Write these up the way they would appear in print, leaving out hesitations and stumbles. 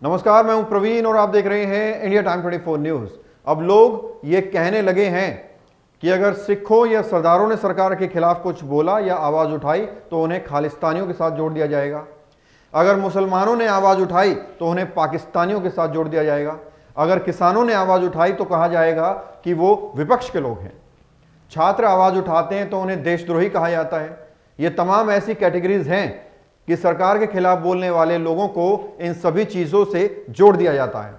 नमस्कार, मैं हूं प्रवीण और आप देख रहे हैं इंडिया टाइम 24 न्यूज। अब लोग ये कहने लगे हैं कि अगर सिखों या सरदारों ने सरकार के खिलाफ कुछ बोला या आवाज उठाई तो उन्हें खालिस्तानियों के साथ जोड़ दिया जाएगा। अगर मुसलमानों ने आवाज उठाई तो उन्हें पाकिस्तानियों के साथ जोड़ दिया जाएगा। अगर किसानों ने आवाज उठाई तो कहा जाएगा कि वो विपक्ष के लोग हैं। छात्र आवाज उठाते हैं तो उन्हें देशद्रोही कहा जाता है। ये तमाम ऐसी कैटेगरीज हैं कि सरकार के खिलाफ बोलने वाले लोगों को इन सभी चीजों से जोड़ दिया जाता है।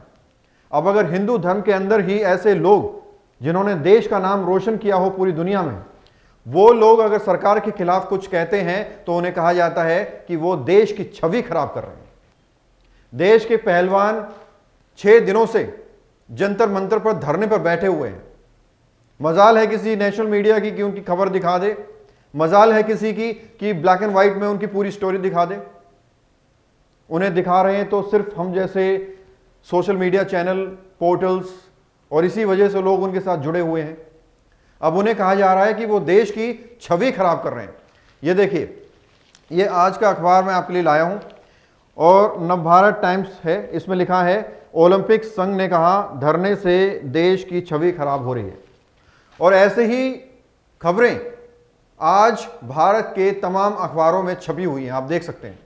अब अगर हिंदू धर्म के अंदर ही ऐसे लोग जिन्होंने देश का नाम रोशन किया हो पूरी दुनिया में, वो लोग अगर सरकार के खिलाफ कुछ कहते हैं तो उन्हें कहा जाता है कि वो देश की छवि खराब कर रहे हैं। देश के पहलवान 6 दिनों से जंतर मंतर पर धरने पर बैठे हुए हैं। मजाल है किसी नेशनल मीडिया की कि उनकी खबर दिखा दे, मजाल है किसी की कि ब्लैक एंड व्हाइट में उनकी पूरी स्टोरी दिखा दे। उन्हें दिखा रहे हैं तो सिर्फ हम जैसे सोशल मीडिया चैनल, पोर्टल्स, और इसी वजह से लोग उनके साथ जुड़े हुए हैं। अब उन्हें कहा जा रहा है कि वो देश की छवि खराब कर रहे हैं। ये देखिए, ये आज का अखबार मैं आपके लिए लाया हूं और नवभारत टाइम्स है। इसमें लिखा है, ओलंपिक संघ ने कहा धरने से देश की छवि खराब हो रही है। और ऐसे ही खबरें आज भारत के तमाम अखबारों में छपी हुई हैं, आप देख सकते हैं।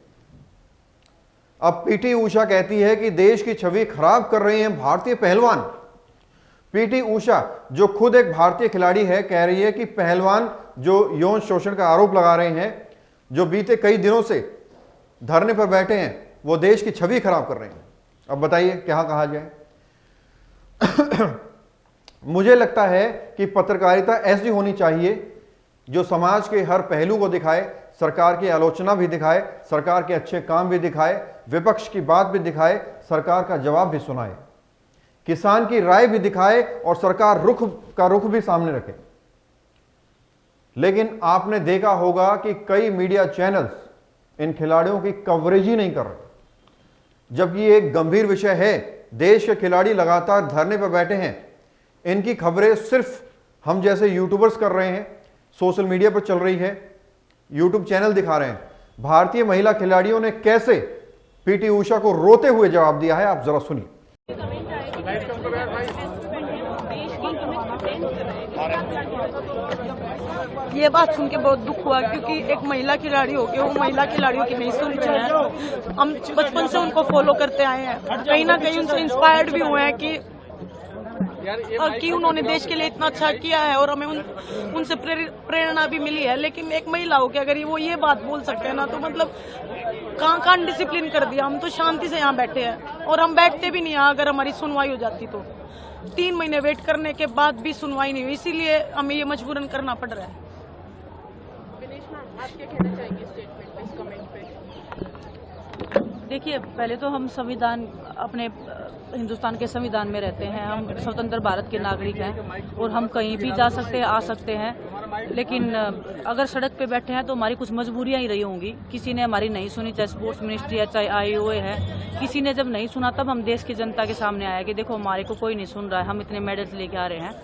अब पीटी ऊषा कहती है कि देश की छवि खराब कर रहे हैं भारतीय पहलवान। पीटी ऊषा जो खुद एक भारतीय खिलाड़ी है, कह रही है कि पहलवान जो यौन शोषण का आरोप लगा रहे हैं, जो बीते कई दिनों से धरने पर बैठे हैं, वो देश की छवि खराब कर रहे हैं। अब बताइए क्या कहा जाए। मुझे लगता है कि पत्रकारिता ऐसी होनी चाहिए जो समाज के हर पहलू को दिखाए, सरकार की आलोचना भी दिखाए, सरकार के अच्छे काम भी दिखाए, विपक्ष की बात भी दिखाए, सरकार का जवाब भी सुनाए, किसान की राय भी दिखाए और सरकार रुख भी सामने रखे। लेकिन आपने देखा होगा कि कई मीडिया चैनल्स इन खिलाड़ियों की कवरेज ही नहीं कर रहे, जबकि ये एक गंभीर विषय है। देश के खिलाड़ी लगातार धरने पर बैठे हैं, इनकी खबरें सिर्फ हम जैसे यूट्यूबर्स कर रहे हैं, सोशल मीडिया पर चल रही है, यूट्यूब चैनल दिखा रहे हैं। भारतीय महिला खिलाड़ियों ने कैसे पीटी ऊषा को रोते हुए जवाब दिया है, आप जरा सुनिए। ये बात सुन के बहुत दुख हुआ, क्योंकि एक महिला खिलाड़ी हो के वो महिला खिलाड़ियों की नहीं सुन रहे हैं। हम बचपन से उनको फॉलो करते आए हैं, कहीं ना कहीं उनसे इंस्पायर्ड भी हुए हैं कि उन्होंने देश के लिए इतना अच्छा किया है और हमें उनसे प्रेरणा भी मिली है। लेकिन एक महिला हो के अगर वो ये बात बोल सकते हैं ना, तो मतलब कहाँ डिसिप्लिन कर दिया। हम तो शांति से यहाँ बैठे हैं और हम बैठते भी नहीं यहाँ। अगर हमारी सुनवाई हो जाती तो 3 महीने वेट करने के बाद भी सुनवाई नहीं हुई, इसीलिए हमें ये मजबूरन करना पड़ रहा है। आप क्या कहना चाहेंगे स्टेटमेंट पे, इस कमेंट पे? देखिए, पहले तो हम संविधान, अपने हिंदुस्तान के संविधान में रहते हैं, हम स्वतंत्र भारत के नागरिक हैं और हम कहीं भी जा सकते हैं, आ सकते हैं। लेकिन अगर सड़क पे बैठे हैं तो हमारी कुछ मजबूरियां ही रही होंगी। किसी ने हमारी नहीं सुनी, चाहे स्पोर्ट्स मिनिस्ट्री है, चाहे IOA है। किसी ने जब नहीं सुना तब हम देश की जनता के सामने आया कि देखो हमारे को कोई नहीं सुन रहा है, हम इतने मेडल्स लेके आ रहे हैं।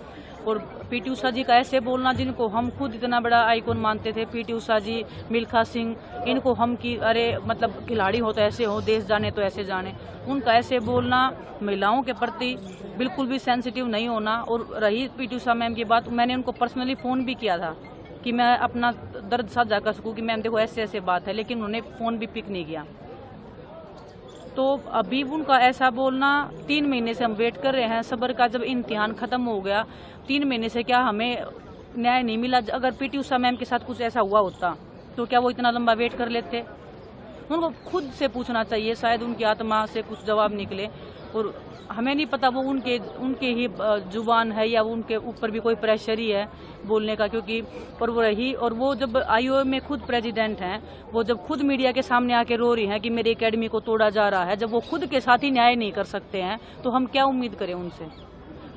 और पीटी ऊषा जी का ऐसे बोलना, जिनको हम खुद इतना बड़ा आइकॉन मानते थे, पीटी ऊषा जी, मिल्खा सिंह, इनको हम कि अरे मतलब खिलाड़ी हो तो ऐसे हो, देश जाने तो ऐसे जाने, उनका ऐसे बोलना, महिलाओं के प्रति बिल्कुल भी सेंसिटिव नहीं होना। और रही पीटी ऊषा मैम की बात, मैंने उनको पर्सनली फ़ोन भी किया था कि मैं अपना दर्द साझा कर सकूँ कि मैम देखो ऐसे ऐसे बात है, लेकिन उन्होंने फ़ोन भी पिक नहीं किया। तो अभी उनका ऐसा बोलना, 3 महीने से हम वेट कर रहे हैं सब्र का। जब इम्तिहान खत्म हो गया, 3 महीने से क्या हमें न्याय नहीं मिला? अगर पीटी ऊषा मैम के साथ कुछ ऐसा हुआ होता तो क्या वो इतना लंबा वेट कर लेते? उनको खुद से पूछना चाहिए, शायद उनकी आत्मा से कुछ जवाब निकले। और हमें नहीं पता वो उनके ही जुबान है या उनके ऊपर भी कोई प्रेशर ही है बोलने का, क्योंकि और वो रही। और वो जब IOA में खुद प्रेसिडेंट हैं, वो जब खुद मीडिया के सामने आके रो रही हैं कि मेरी एकेडमी को तोड़ा जा रहा है, जब वो खुद के साथ ही न्याय नहीं कर सकते हैं तो हम क्या उम्मीद करें उनसे?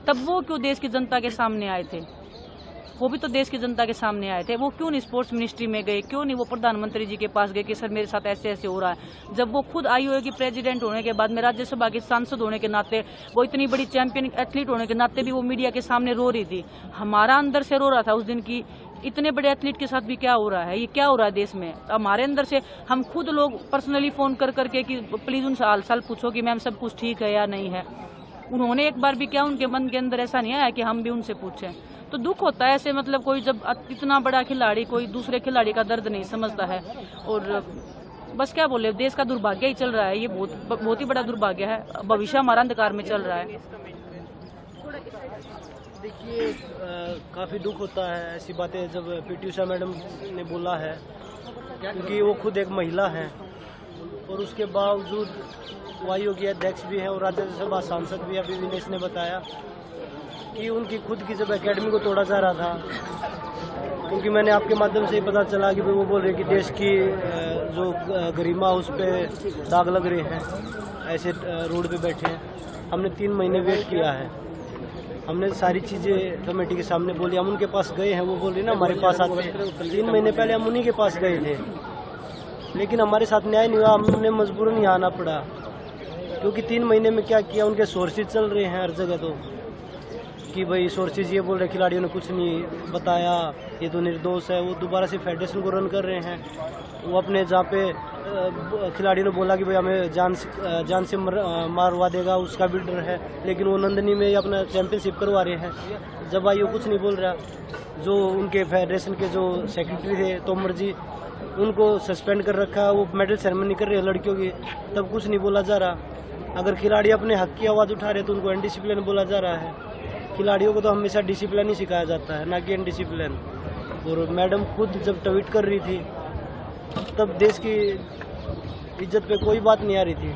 तब वो क्यों देश की जनता के सामने आए थे? वो भी तो देश की जनता के सामने आए थे। वो क्यों नहीं स्पोर्ट्स मिनिस्ट्री में गए? क्यों नहीं वो प्रधानमंत्री जी के पास गए कि सर मेरे साथ ऐसे ऐसे हो रहा है? जब वो खुद IOA की प्रेसिडेंट होने के बाद में, राज्यसभा की सांसद होने के नाते, वो इतनी बड़ी चैंपियन एथलीट होने के नाते भी वो मीडिया के सामने रो रही थी। हमारा अंदर से रो रहा था उस दिन की इतने बड़े एथलीट के साथ भी क्या हो रहा है, ये क्या हो रहा है देश में। हमारे अंदर से हम खुद लोग पर्सनली फोन कर करके कि प्लीज उनसे हाल चाल पूछो कि मैम सब कुछ ठीक है या नहीं है। उन्होंने एक बार भी क्या, उनके मन के अंदर ऐसा नहीं आया कि हम भी उनसे पूछें। तो दुख होता है ऐसे, मतलब कोई जब इतना बड़ा खिलाड़ी कोई दूसरे खिलाड़ी का दर्द नहीं समझता है। और बस क्या बोले, देश का दुर्भाग्य ही चल रहा है, ये बहुत ही बड़ा दुर्भाग्य है। भविष्य हमारा अंधकार में चल रहा है। देखिए, काफ़ी दुख होता है ऐसी बातें जब पीटी उषा मैडम ने बोला है, क्योंकि वो खुद एक महिला हैं और उसके बावजूद वो आयोग के अध्यक्ष भी हैं और राज्यसभा सांसद भी। अभी विनेश ने बताया कि उनकी खुद की जब एकेडमी को तोड़ा जा रहा था, क्योंकि मैंने आपके माध्यम से ही पता चला कि वो बोल रहे कि देश की जो गरिमा उस पर दाग लग रहे हैं, ऐसे रोड पे बैठे हैं। हमने 3 महीने वेट किया है, हमने सारी चीज़ें कमेटी के सामने बोली। हम उनके पास गए हैं, वो बोल रहे ना हमारे पास आते हैं। 3 महीने पहले हम उन्हीं के पास गए थे, लेकिन हमारे साथ न्याय नहीं हुआ, हमने मजबूरन ही आना पड़ा। क्योंकि 3 महीने में क्या किया, उनके सोर्सेज चल रहे हैं हर जगह, तो कि भाई सोर्सेज ये बोल रहे खिलाड़ियों ने कुछ नहीं बताया, ये तो निर्दोष है। वो दोबारा से फेडरेशन को रन कर रहे हैं। वो अपने जहाँ पे खिलाड़ियों ने बोला कि भाई हमें जान से मारवा देगा, उसका भी डर है, लेकिन वो नंदनी में अपना चैंपियनशिप करवा रहे हैं। जब आई वो कुछ नहीं बोल रहा। जो उनके फेडरेशन के जो सेक्रेटरी थे तोमर जी, उनको सस्पेंड कर रखा, वो मेडल सेरेमनी कर रहे हैं लड़कियों की, तब कुछ नहीं बोला जा रहा। अगर खिलाड़ी अपने हक की आवाज़ उठा रहे तो उनको अनडिसिप्लिन बोला जा रहा है। खिलाड़ियों को तो हमेशा डिसिप्लिन ही सिखाया जाता है, ना कि अनडिसिप्लिन। और मैडम खुद जब ट्वीट कर रही थी तब देश की इज्जत पे कोई बात नहीं आ रही थी।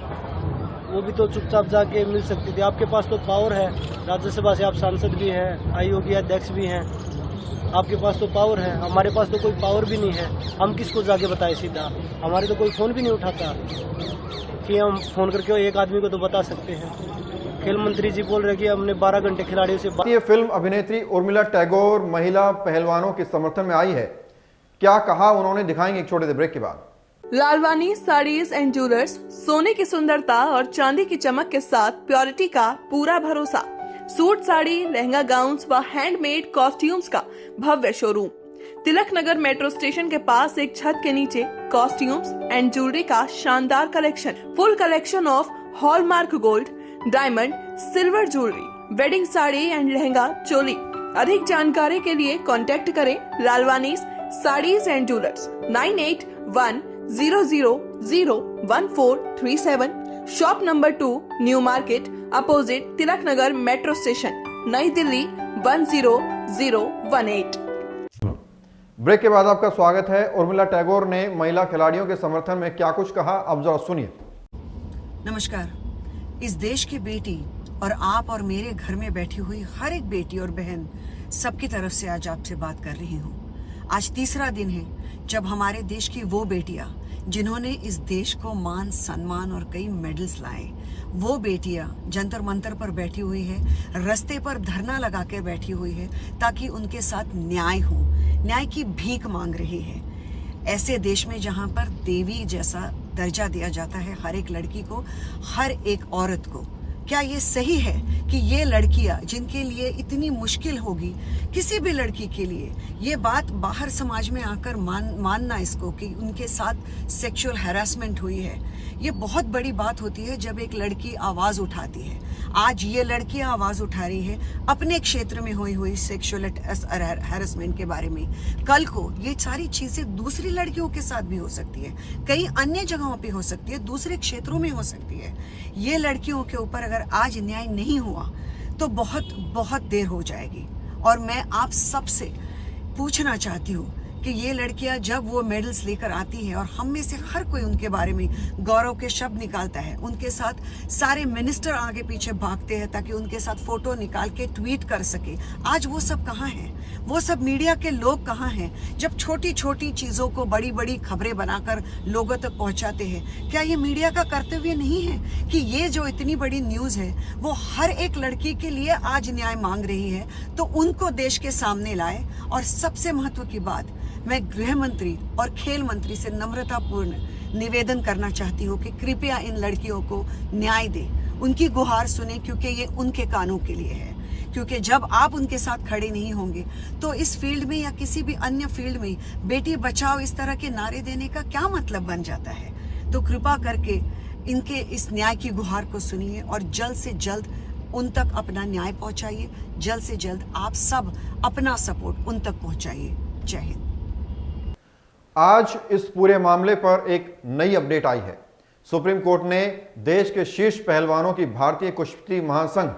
वो भी तो चुपचाप जाके मिल सकती थी। आपके पास तो पावर है, राज्यसभा से आप सांसद भी हैं, आयोग के अध्यक्ष भी हैं, आपके पास तो पावर है। हमारे पास तो कोई पावर भी नहीं है, हम किसको जाके बताएं सीधा। हमारे तो कोई फ़ोन भी नहीं उठाता कि हम फ़ोन करके एक आदमी को तो बता सकते हैं। खेल मंत्री जी बोल रहे कि हमने 12 घंटे खिलाड़ियों से ये फिल्म अभिनेत्री उर्मिला टैगोर महिला पहलवानों के समर्थन में आई है। क्या कहा उन्होंने, दिखाएंगे एक छोटे से ब्रेक के बाद। लालवानी साड़ीज एंड ज्वेलर्स, सोने की सुंदरता और चांदी की चमक के साथ प्योरिटी का पूरा भरोसा। सूट साड़ी, लहंगा गाउन्स व हैंडमेड कॉस्ट्यूम्स का भव्य शोरूम। तिलक नगर मेट्रो स्टेशन के पास एक छत के नीचे कॉस्ट्यूम्स एंड ज्वेलरी का शानदार collection. Full collection of hallmark gold, diamond, silver jewellery, wedding sari and lehenga choli. अधिक जानकारी के लिए कांटेक्ट करें Lalwani sarees and jewellers 9810001437, shop number 2, new market, opposite Tilak Nagar metro station, नई दिल्ली 10018। ब्रेक के बाद आपका स्वागत है। उर्मिला टैगोर ने महिला खिलाड़ियों के समर्थन में क्या कुछ कहा, अब जरा सुनिए। नमस्कार। इस देश की बेटी और आप और मेरे घर में बैठी हुई हर एक बेटी और बहन, सबकी तरफ से आज आपसे बात कर रही हूँ। आज तीसरा दिन है जब हमारे देश की वो बेटियां जिन्होंने इस देश को मान सम्मान और कई मेडल्स लाए, वो बेटियां जंतर मंतर पर बैठी हुई है, रास्ते पर धरना लगा के बैठी हुई है ताकि उनके साथ न्याय हो, न्याय की भीख मांग रही है। ऐसे देश में जहां पर देवी जैसा दर्जा दिया जाता है हर एक लड़की को, हर एक औरत को, क्या ये सही है कि ये लड़कियां जिनके लिए इतनी मुश्किल होगी, किसी भी लड़की के लिए ये बात बाहर समाज में आकर मानना इसको कि उनके साथ सेक्सुअल हैरेसमेंट हुई है, ये बहुत बड़ी बात होती है जब एक लड़की आवाज उठाती है। आज ये लड़कियां आवाज उठा रही है अपने क्षेत्र में हुई सेक्सुअल हैरेसमेंट के बारे में। कल को ये सारी चीजें दूसरी लड़कियों के साथ भी हो सकती है, कई अन्य जगहों पे हो सकती है, दूसरे क्षेत्रों में हो सकती है। ये लड़कियों के ऊपर अगर आज न्याय नहीं हुआ तो बहुत बहुत देर हो जाएगी। और मैं आप सबसे पूछना चाहती हूँ कि ये लड़कियां जब वो मेडल्स लेकर आती हैं और हम में से हर कोई उनके बारे में गौरव के शब्द निकालता है, उनके साथ सारे मिनिस्टर आगे पीछे भागते हैं ताकि उनके साथ फोटो निकाल के ट्वीट कर सके, आज वो सब कहाँ हैं? वो सब मीडिया के लोग कहाँ हैं जब छोटी छोटी चीज़ों को बड़ी बड़ी खबरें बनाकर लोगों तक पहुँचाते हैं? क्या ये मीडिया का कर्तव्य नहीं है कि ये जो इतनी बड़ी न्यूज़ है वो हर एक लड़की के लिए आज न्याय मांग रही है तो उनको देश के सामने लाए? और सबसे महत्व की बात, मैं गृह मंत्री और खेल मंत्री से नम्रतापूर्ण निवेदन करना चाहती हूँ कि कृपया इन लड़कियों को न्याय दें, उनकी गुहार सुने, क्योंकि ये उनके कानों के लिए है। क्योंकि जब आप उनके साथ खड़े नहीं होंगे तो इस फील्ड में या किसी भी अन्य फील्ड में बेटी बचाओ इस तरह के नारे देने का क्या मतलब बन जाता है। तो कृपा करके इनके इस न्याय की गुहार को सुनिए और जल्द से जल्द उन तक अपना न्याय पहुंचाइए। जल्द से जल्द आप सब अपना सपोर्ट उन तक पहुंचाइए। जय हिंद। आज इस पूरे मामले पर एक नई अपडेट आई है। सुप्रीम कोर्ट ने देश के शीर्ष पहलवानों की भारतीय कुश्ती महासंघ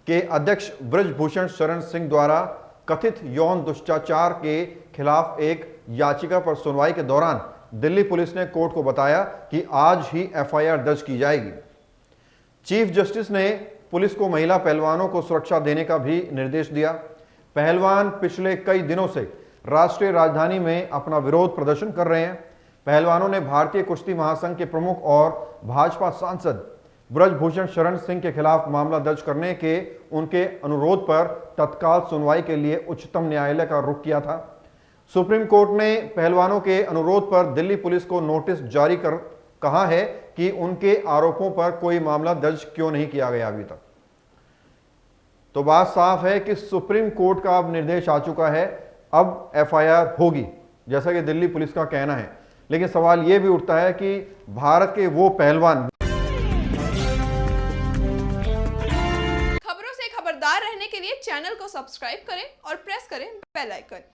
के अध्यक्ष ब्रजभूषण शरण सिंह द्वारा कथित यौन दुष्टाचार के खिलाफ एक याचिका पर सुनवाई के दौरान दिल्ली पुलिस ने कोर्ट को बताया कि आज ही एफआईआर दर्ज की जाएगी। चीफ जस्टिस ने पुलिस को महिला पहलवानों को सुरक्षा देने का भी निर्देश दिया। पहलवान पिछले कई दिनों से राष्ट्रीय राजधानी में अपना विरोध प्रदर्शन कर रहे हैं। पहलवानों ने भारतीय कुश्ती महासंघ के प्रमुख और भाजपा सांसद ब्रजभूषण शरण सिंह के खिलाफ मामला दर्ज करने के उनके अनुरोध पर तत्काल सुनवाई के लिए उच्चतम न्यायालय का रुख किया था। सुप्रीम कोर्ट ने पहलवानों के अनुरोध पर दिल्ली पुलिस को नोटिस जारी कर कहा है कि उनके आरोपों पर कोई मामला दर्ज क्यों नहीं किया गया अभी तक। तो बात साफ है कि सुप्रीम कोर्ट का अब निर्देश आ चुका है, अब एफआईआर होगी जैसा कि दिल्ली पुलिस का कहना है। लेकिन सवाल यह भी उठता है कि भारत के वो पहलवान खबरों से खबरदार रहने के लिए चैनल को सब्सक्राइब करें और प्रेस करें बेल आइकन।